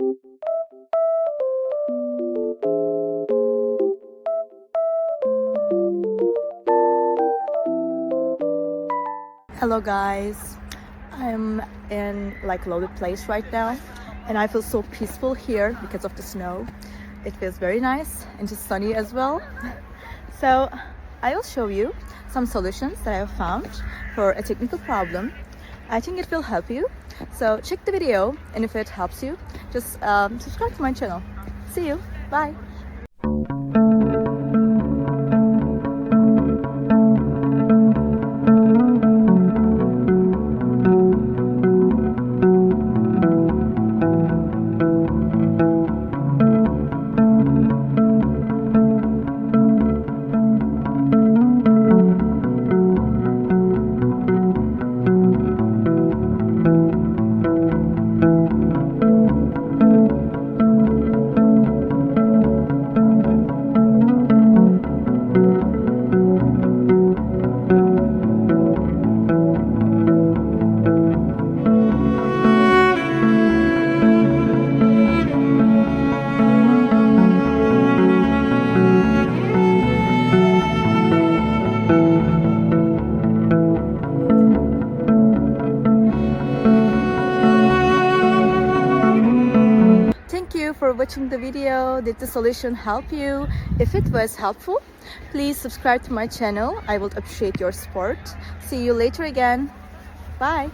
Hello guys, I'm in like loaded place right now and I feel so peaceful here because of the snow. It feels very nice and just sunny as well. So I will show you some solutions that I have found for a technical problem. I think it will help you. So check the video, and if it helps you, just subscribe to my channel. See you. Bye. Thank you for watching the video. Did the solution help you? If it was helpful, please subscribe to my channel. I would appreciate your support. See you later again. Bye.